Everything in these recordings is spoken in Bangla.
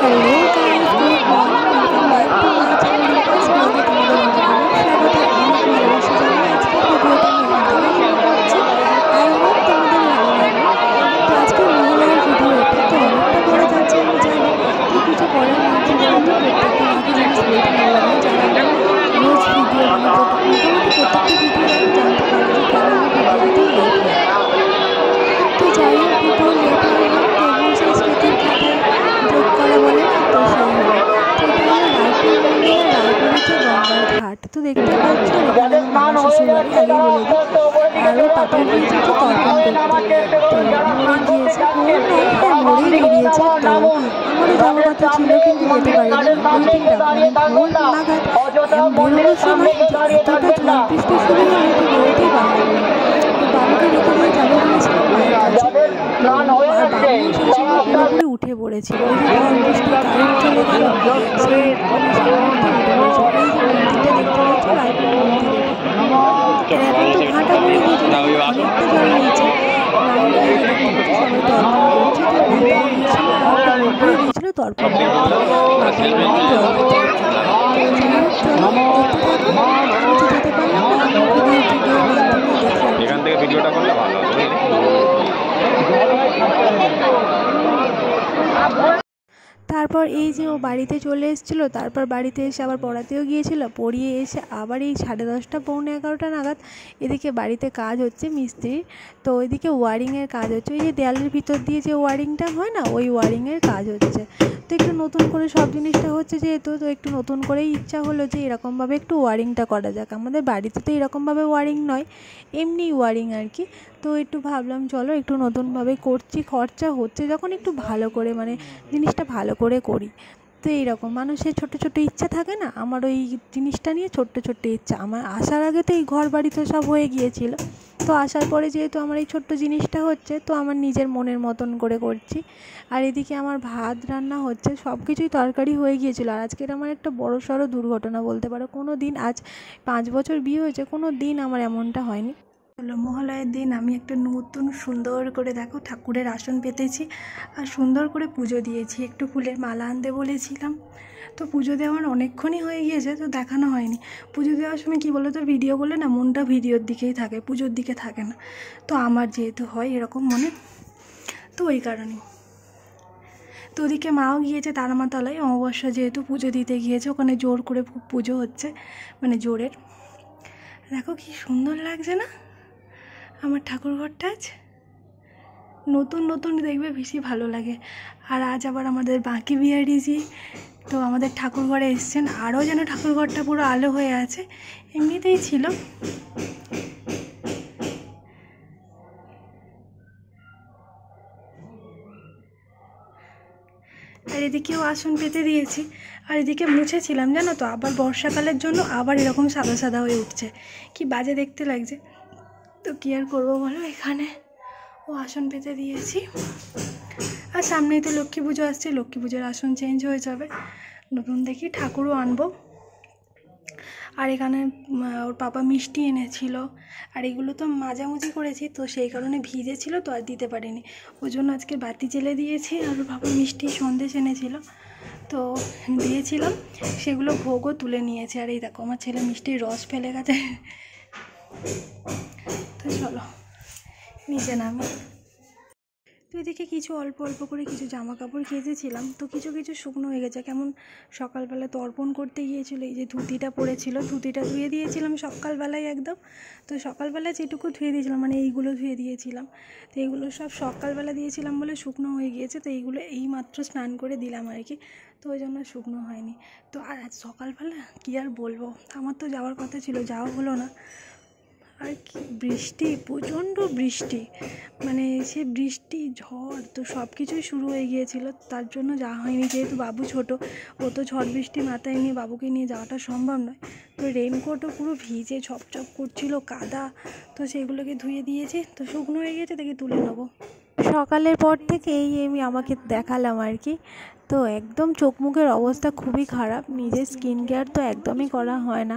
Hello guys, good morning, welcome back to my channel Rinka's ব্লগে। তোমাদের অনেক অনেক স্বাগত, অনেক ভালোবাসা জানিয়ে আজকের ভিডিওটা নিয়ে হাজির হয়েছে। আই হোপ তোমাদের ভালো লাগবে। তো আজকে মহিলার ভিডিও এটা, তো অনেকটা বড় যাচ্ছে আমি জানি। তো কিছু করার নেই, আমারও যাওয়ার কথা ছিল কিন্তু যেতে পারিনি। ওয়েটিং নাগাদ বেরোনোর সময় এতটা ঝড় বৃষ্টি শুরু হলো তো বেরোতেই পারলাম না। তো বাবুকে রেখে দিয়ে যাবো বলেছিলাম মায়ের কাছে, আর বাবু সেই সময় পুরোপুরি উঠে পড়েছিল। ওই যে ঝড় বৃষ্টি কারেন্ট চলে গেল, সেই উঠে পড়েছিল। এই যে মন্দিরটা দেখতে পাচ্ছ, রায়পুর মন্দির, এটা এখন তো ভাটা পড়ে গিয়েছে, অনেকটা জল নিয়েছে। সবাই তর্পণ করছে, গিয়েছিল তর্পণ এখান থেকে ভিডিওটা করলে ভালো হবে। তারপর এই যে ও বাড়িতে চলে এসেছিলো, তারপর বাড়িতে এসে আবার পড়াতেও গিয়েছিল। পড়িয়ে এসে আবার এই 10:30 পৌনে 11টা নাগাদ এদিকে বাড়িতে কাজ হচ্ছে মিস্ত্রির। তো ওইদিকে ওয়ারিংয়ের কাজ হচ্ছে, ওই যে দেয়ালের ভিতর দিয়ে যে ওয়ারিংটা হয় না, ওই ওয়ারিংয়ের কাজ হচ্ছে। তো একটু নতুন করে সব জিনিসটা হচ্ছে যেহেতু, তো একটু নতুন করেই ইচ্ছা হলো যে এরকমভাবে একটু ওয়ারিংটা করা যাক। আমাদের বাড়িতে তো এরকমভাবে ওয়ারিং নয়, এমনি ওয়ারিং আর কি। তো একটু ভাবলাম চলো একটু নতুনভাবে করছি, খরচা হচ্ছে যখন একটু ভালো করে মানে জিনিসটা ভালো করে করি। তো এইরকম মানুষের ছোট ছোট ইচ্ছা থাকে না, আমার ওই জিনিসটা নিয়ে ছোট্ট ছোট্ট ইচ্ছা। আমার আসার আগে তো এই ঘর বাড়ি তো সব হয়ে গিয়েছিল, তো আসার পরে যেহেতু আমার এই ছোট্ট জিনিসটা হচ্ছে, তো আমার নিজের মনের মতন করে করছি। আর এদিকে আমার ভাত রান্না হচ্ছে, সব কিছুই তরকারি হয়ে গিয়েছিল। আর আজকের আমার একটা বড় সড়ো দুর্ঘটনা বলতে পারো। কোনো দিন, আজ 5 বছর বিয়ে হয়েছে, কোনো দিন আমার এমনটা হয়নি। মহালয়ের দিন আমি একটা নতুন সুন্দর করে দেখো ঠাকুরের আসন পেতেছি, আর সুন্দর করে পুজো দিয়েছি। একটু ফুলের মালা আনতে বলেছিলাম, তো পুজো দেওয়ার অনেকক্ষণই হয়ে গিয়েছে, তো দেখানো হয়নি। পুজো দেওয়ার সময় কী বলো তো, ভিডিও করলে না মনটা ভিডিওর দিকেই থাকে, পুজোর দিকে থাকে না। তো আমার যেহেতু হয় এরকম মনে, তো ওই কারণেই। তো ওদিকে মাও গিয়েছে তারামাতলায়, অমাবস্যা যেহেতু পুজো দিতে গিয়েছে, ওখানে জোর করে পুজো হচ্ছে, মানে জোরের। দেখো কি সুন্দর লাগছে না আমার ঠাকুরঘরটা। আজ নতুন নতুন দেখবে বেশি ভালো লাগে। আর আজ আবার আমাদের বাঁকি বিহারিজি তো আমাদের ঠাকুরঘরে এসছেন, আরও যেন ঠাকুরঘরটা পুরো আলো হয়ে আছে, এমনিতেই ছিল। আর এদিকেও আসন পেতে দিয়েছি, আর এদিকে মুছেছিলাম জানো তো, আবার বর্ষাকালের জন্য আবার এরকম সাদা সাদা হয়ে উঠছে, কি বাজে দেখতে লাগছে। তো কী আর করবো বলো, এখানে ও আসন পেতে দিয়েছি। আর সামনেই তো লক্ষ্মী পুজো আসছে, লক্ষ্মী পুজোর আসন চেঞ্জ হয়ে যাবে, নতুন দেখি ঠাকুরও আনবো। আর এখানে ওর পাপা মিষ্টি এনেছিল, আর এগুলো তো মাজামুজি করেছি, তো সেই কারণে ভিজে ছিল, তো আর দিতে পারিনি। ওই জন্য আজকে বাতি জেলে দিয়েছি। আর ওর পাপা মিষ্টি সন্দেশ এনেছিল, তো দিয়েছিলাম, সেগুলো ভোগও তুলে নিয়েছে। আর এই দেখো আমার ছেলে মিষ্টির রস ফেলে গেছে। তো চলো নিচে নামি। তো এদিকে কিছু অল্প অল্প করে কিছু জামা কাপড় কেচেছিলাম, তো কিছু কিছু শুকনো হয়ে গেছে। কেমন সকালবেলা তর্পণ করতে গিয়েছিলো, এই যে ধুতিটা পরেছিল, ধুতিটা ধুয়ে দিয়েছিলাম সকালবেলায় একদম। তো সকালবেলা যেটুকু ধুয়ে দিয়েছিলাম, মানে এইগুলো ধুয়ে দিয়েছিলাম, তো এইগুলো সব সকালবেলা দিয়েছিলাম বলে শুকনো হয়ে গিয়েছে। তো এইগুলো এইমাত্র স্নান করে দিলাম আর কি, তো ওই জন্য শুকনো হয়নি। তো আর আজ সকালবেলা কী আর বলবো, আমার তো যাওয়ার কথা ছিল, যাওয়া হলো না। আর কি বৃষ্টি, প্রচণ্ড বৃষ্টি, মানে সে বৃষ্টি ঝড় তো সব কিছুই শুরু হয়ে গিয়েছিল, তার জন্য যাওয়া হয়নি। যেহেতু বাবু ছোট, ও তো ঝড় বৃষ্টি মাথায় নিয়ে বাবুকে নিয়ে যাওয়াটা সম্ভব নয়। তো রেইনকোটও পুরো ভিজে ছপছপ করছিল, কাদা, তো সেগুলোকে ধুয়ে দিয়েছি, তো শুকনো হয়ে গিয়েছে, দেখি তুলে নেবো। সকালের পর থেকে এই আমি আমাকে দেখালাম আর কি। তো একদম চোখ মুখের অবস্থা খুবই খারাপ, নিজের স্কিন কেয়ার তো একদমই করা হয় না।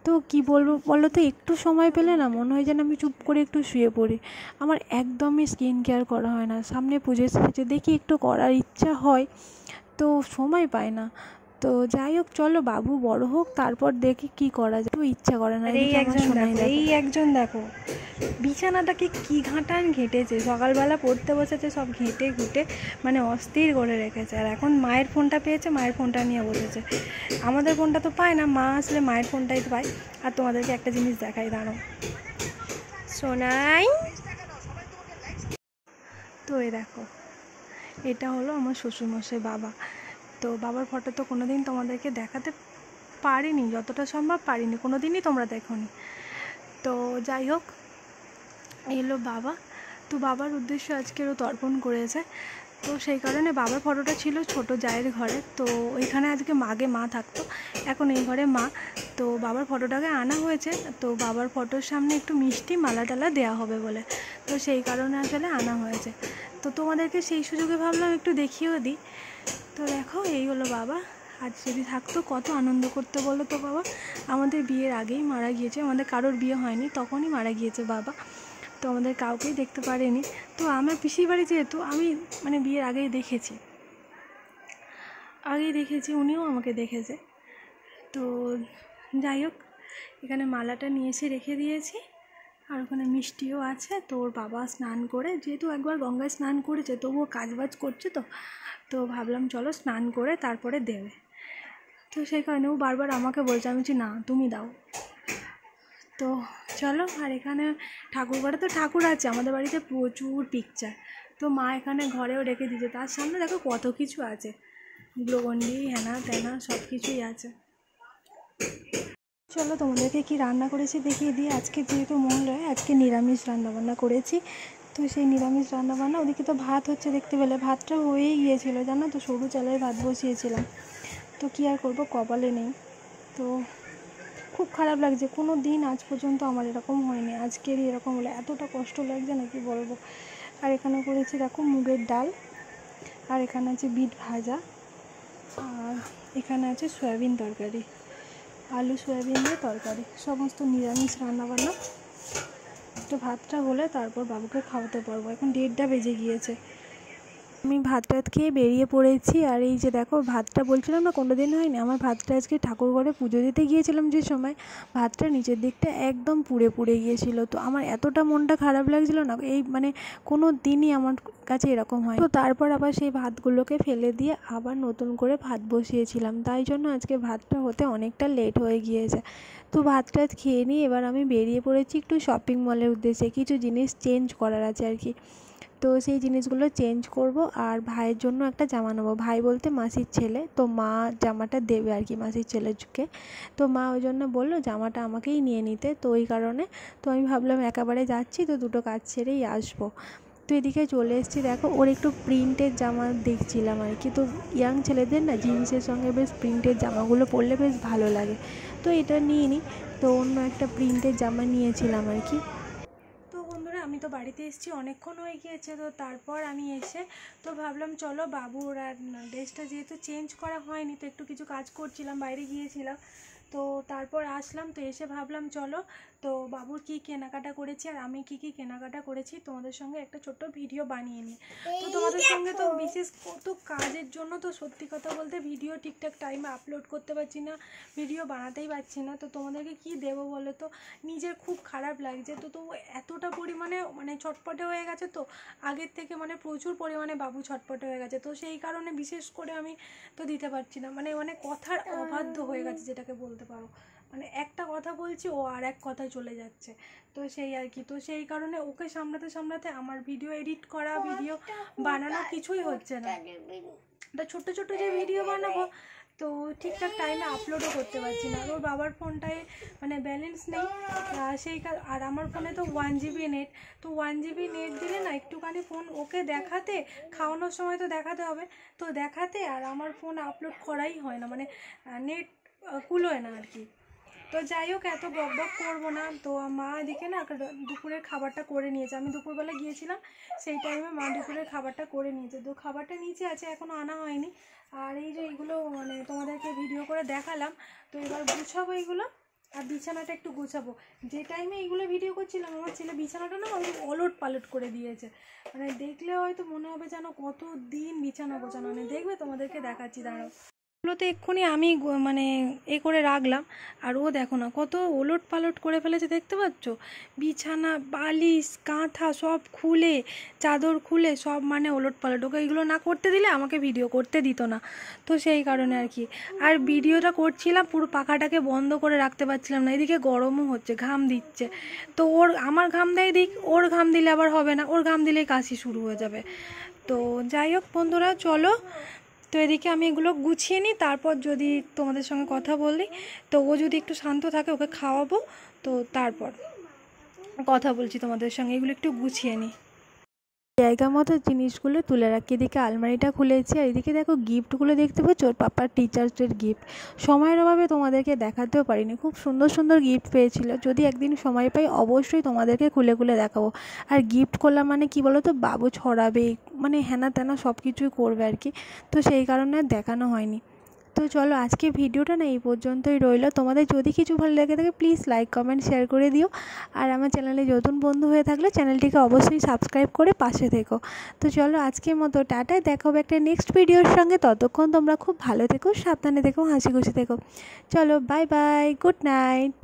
তো কি বলবো বলো তো, একটু সময় পেলে না মনে হয় যেন আমি চুপ করে একটু শুয়ে পড়ি। আমার একদমই স্কিন কেয়ার করা হয় না। সামনে পুজো এসেছে, দেখি একটু করার ইচ্ছা হয়, তো সময় পায় না। তো যাই হোক, চলো বাবু বড় হোক, তারপর দেখি কি করা যায়। তো ইচ্ছা করে না। এই একজন দেখো বিছানাটাকে কি ঘাঁটান ঘেঁটেছে, সকালবেলা পড়তে বসেছে, সব ঘেঁটে ঘুটে মানে অস্থির করে রেখেছে। আর এখন মায়ের ফোনটা পেয়েছে, মায়ের ফোনটা নিয়ে বসেছে। আমাদের ফোনটা তো পায় না, মা আসলে মায়ের ফোনটাই পায়। আর তোমাদেরকে একটা জিনিস দেখাই, দাঁড়াও সোনাই। তো এই দেখো, এটা হলো আমার শ্বশুরমশাই বাবা। তো বাবার ফটো তো কোনো দিন তোমাদেরকে দেখাতে পারিনি, যতটা সম্ভব পারিনি, কোনো দিনই তোমরা দেখোনি। তো যাই হোক, এই হলো বাবা। তো বাবার উদ্দেশ্যে আজকেরও তর্পণ করেছে, তো সেই কারণে বাবার ফটোটা ছিল ছোট জায়ের ঘরে। তো ওইখানে আজকে আগে মা থাকতো, এখন এই ঘরে মা। তো বাবার ফটোটাকে আনা হয়েছে, তো বাবার ফটোর সামনে একটু মিষ্টি মালা টালা দেওয়া হবে বলে, তো সেই কারণে আসলে আনা হয়েছে। তো তোমাদেরকে সেই সুযোগে ভাবলাম একটু দেখিয়েও দিই। তো দেখো, এই হলো বাবা। আজ যদি থাকতো কত আনন্দ করতে বলো তো বাবা। আমাদের বিয়ের আগেই মারা গিয়েছে, আমাদের কারোর বিয়ে হয়নি, তখনই মারা গিয়েছে বাবা। তো আমাদের কাউকেই দেখতে পারেনি। তো আমার পিসির বাড়ি যেহেতু আমি মানে বিয়ের আগেই দেখেছি, উনিও আমাকে দেখেছে। তো যাই হোক, এখানে মালাটা নিয়ে এসে রেখে দিয়েছি, আর ওখানে মিষ্টিও আছে। তো ওর বাবা স্নান করে, যেহেতু একবার গঙ্গায় স্নান করেছে, তবুও কাজবাজ করছে, তো ভাবলাম চলো স্নান করে তারপরে দেবে। তো সেই কারণে ও বারবার আমাকে বলছে, আমি বলছি না তুমি দাও। তো চলো। আর এখানে ঠাকুর ঘরে তো ঠাকুর আছে, আমাদের বাড়িতে প্রচুর পিকচার। তো মা এখানে ঘরেও রেখে দিয়েছে, তার সামনে দেখো কত কিছু আছে, গ্লোকন্ডি হ্যানা ত্যানা সব কিছুই আছে। চলো তোমাদেরকে কি রান্না করেছি দেখিয়ে দিই। আজকে যেহেতু মঙ্গলবার, আজকে নিরামিষ রান্নাবান্না করেছি। তো সেই নিরামিষ রান্নাবান্না, ওদিকে তো ভাত হচ্ছে দেখতে পেলে, ভাতটা হয়েই গিয়েছিলো জানো তো, সরু চালের ভাত বসিয়েছিলাম। তো কী আর করবো, কপালে নেই। তো খুব খারাপ লাগছে, কোনো দিন আজ পর্যন্ত আমার এরকম হয়নি, আজকেরই এরকম হলো, এতটা কষ্ট লাগছে না কি বলবো। আর এখানে করেছি দেখো মুগের ডাল, আর এখানে আছে বিট ভাজা, আর এখানে আছে সয়াবিন তরকারি, আলু সয়াবিন দিয়ে তরকারি, সমস্ত নিরামিষ রান্নাবান্না। তো ভাতটা হলে তারপর বাবুকে খাওয়াতে পারবো। এখন 1:30 বেজে গিয়েছে। আমি ভাত টাত খেয়ে বেরিয়ে পড়েছি। আর এই যে দেখো, ভাতটা বলছিলাম না কোনো দিন হয়নি, আমার ভাতটা আজকে ঠাকুর ঘরে পুজো দিতে গিয়েছিলাম যে সময়, ভাতটা নিচের দিকটা একদম পুড়ে পুড়ে গিয়েছিল। তো আমার এতটা মনটা খারাপ লাগছিল না, এই মানে কোনো দিনই আমার কাছে এরকম হয়। তো তারপর আবার সেই ভাতগুলোকে ফেলে দিয়ে আবার নতুন করে ভাত বসিয়েছিলাম, তাই জন্য আজকে ভাতটা হতে অনেকটা লেট হয়ে গিয়েছে। তো ভাত টাত খেয়ে নিয়ে এবার আমি বেরিয়ে পড়েছি একটু শপিং মলের উদ্দেশ্যে, কিছু জিনিস চেঞ্জ করার আছে আর কি। তো সেই জিনিসগুলো চেঞ্জ করব, আর ভাইয়ের জন্য একটা জামা নেবো। ভাই বলতে মাসির ছেলে, তো মা জামাটা দেবে আর কি মাসির ছেলেকে। তো মা ওই জন্য বললো জামাটা আমাকেই নিয়ে নিতে, তো ওই কারণে তো আমি ভাবলাম একেবারে যাচ্ছি তো দুটো কাজ ছেড়েই আসবো। তো এদিকে চলে এসেছি, দেখো ওর একটু প্রিন্টের জামা দেখছিলাম আর কি। তো ইয়াং ছেলেদের না জিন্সের সঙ্গে বেশ প্রিন্টের জামাগুলো পরলে বেশ ভালো লাগে, তো এটা নিয়ে নিই। তো অন্য একটা প্রিন্টের জামা নিয়েছিলাম আর কি। তো বন্ধুরা, আমি তো বাড়িতে এসেছি, অনেকক্ষণ হয়ে গিয়েছে। তো তারপর আমি এসে তো ভাবলাম চলো বাবুর আর ড্রেসটা যেহেতু চেঞ্জ করা হয়নি, তো একটু কিছু কাজ করছিলাম, বাইরে গিয়েছিলাম। তো তারপর আসলাম, তো এসে ভাবলাম চলো তো বাবুর কি কেনাকাটা করেছি আর আমি কি কেনাকাটা করেছি তোমাদের সঙ্গে একটা ছোট্ট ভিডিও বানিয়ে নিই। তো তোমাদের সঙ্গে তো বিশেষ কত কাজের জন্য তো সত্যি কথা বলতে ভিডিও ঠিকঠাক টাইমে আপলোড করতে পারছি না, ভিডিও বানাতেই পারছি না। তো তোমাদেরকে কি দেবো বলো তো, নিজের খুব খারাপ লাগছে। তো এতটা পরিমাণে মানে ছটপটে হয়ে গেছে, তো আগের থেকে মানে প্রচুর পরিমাণে বাবু ছটপটে হয়ে গেছে, তো সেই কারণে বিশেষ করে আমি তো দিতে পারছি না, মানে কথার অবাধ্য হয়ে গেছে যেটাকে বলতে পারো। মানে একটা কথা বলছি, ও আর এক কথায় চলে যাচ্ছে, তো সেই আর কি। তো সেই কারণে ওকে সামলাতে সামলাতে আমার ভিডিও এডিট করা, ভিডিও বানানো কিছুই হচ্ছে না। তো ছোট্ট ছোট্ট যে ভিডিও বানাবো, তো ঠিকঠাক টাইমে আপলোডও করতে পারছি না। আর ওর বাবার ফোনটায় মানে ব্যালেন্স নেই, আর আমার ফোনে তো 1 GB নেট। তো 1 GB নেট দিলে না একটুখানি ফোন ওকে দেখাতে, খাওয়ানোর সময় তো দেখাতে হবে, তো দেখাতে আর আমার ফোন আপলোড করাই হয় না, মানে নেট কুলোয় না আর কি। তো যাই হোক, এত বক বক করবো না। তো মা এদিকে না দুপুরের খাবারটা করে নিয়েছে, আমি দুপুরবেলা গিয়েছিলাম সেই টাইমে মা দুপুরের খাবারটা করে নিয়েছে। তো খাবারটা নিচে আছে, এখনও আনা হয়নি। আর এই যে এইগুলো মানে তোমাদেরকে ভিডিও করে দেখালাম, তো এবার গুছাবো এইগুলো, আর বিছানাটা একটু গোছাবো। যে টাইমে এইগুলো ভিডিও করছিলাম আমার ছেলে বিছানাটা না ওলট পালট করে দিয়েছে, মানে দেখলে হয়তো মনে হবে যেন কত দিন বিছানা গোছানো নেই। দেখবে তোমাদেরকে দেখাচ্ছি, দাঁড়াও। এগুলোতে এক্ষুনি আমি মানে করে রাখলাম, আর ও দেখো না কত ওলট পালট করে ফেলেছে, দেখতে পাচ্ছ? বিছানা, বালিশ, কাঁথা সব খুলে, চাদর খুলে সব মানে ওলট পালট। ওকে এগুলো না করতে দিলে আমাকে ভিডিও করতে দিত না, তো সেই কারণে আর কি। আর ভিডিওটা করছিলাম, পুরো পাখাটাকে বন্ধ করে রাখতে পারছিলাম না, এদিকে গরমও হচ্ছে, ঘাম দিচ্ছে। তো আমার ঘাম দেয় দিক, ওর ঘাম দিলে আবার হবে না, ওর ঘাম দিলেই কাশি শুরু হয়ে যাবে। তো যাই হোক বন্ধুরা, চলো। তো এদিকে আমি এগুলো গুছিয়ে নিই, তারপর যদি তোমাদের সঙ্গে কথা বলি, তো ও যদি একটু শান্ত থাকে ওকে খাওয়াবো, তো তারপর কথা বলছি তোমাদের সঙ্গে। এগুলো একটু গুছিয়ে নিই, জায়গা মতো জিনিসগুলো তুলে রাখি। এদিকে আলমারিটা খুলেছি, আর এদিকে দেখো গিফটগুলো দেখতে পাচ্ছ, ওর পাপার টিচার্স ডের গিফট। সময়ের অভাবে তোমাদেরকে দেখাতেও পারিনি, খুব সুন্দর সুন্দর গিফট পেয়েছিল। যদি একদিন সময় পাই অবশ্যই তোমাদেরকে খুলে খুলে দেখাবো। আর গিফট করলাম মানে কি বলো তো, বাবু ছড়াবে, মানে হ্যানা ত্যানা সব কিছুই করবে আর কি, তো সেই কারণে আর দেখানো হয়নি। তো চলো, আজকে ভিডিওটা না এই পর্যন্তই রইলো। তোমাদের যদি কিছু ভালো লেগে থাকে প্লিজ লাইক কমেন্ট শেয়ার করে দিও। আর আমার চ্যানেলে নতুন বন্ধু হয়ে থাকলে চ্যানেলটিকে অবশ্যই সাবস্ক্রাইব করে পাশে থেকো। তো চলো, আজকের মতো টাটা, দেখা হবে একটা নেক্সট ভিডিওর সঙ্গে। ততক্ষণ তোমরা খুব ভালো থেকো, সাবধানে থেকো, হাসি খুশি থেকো। চলো, বাই বাই, গুড নাইট।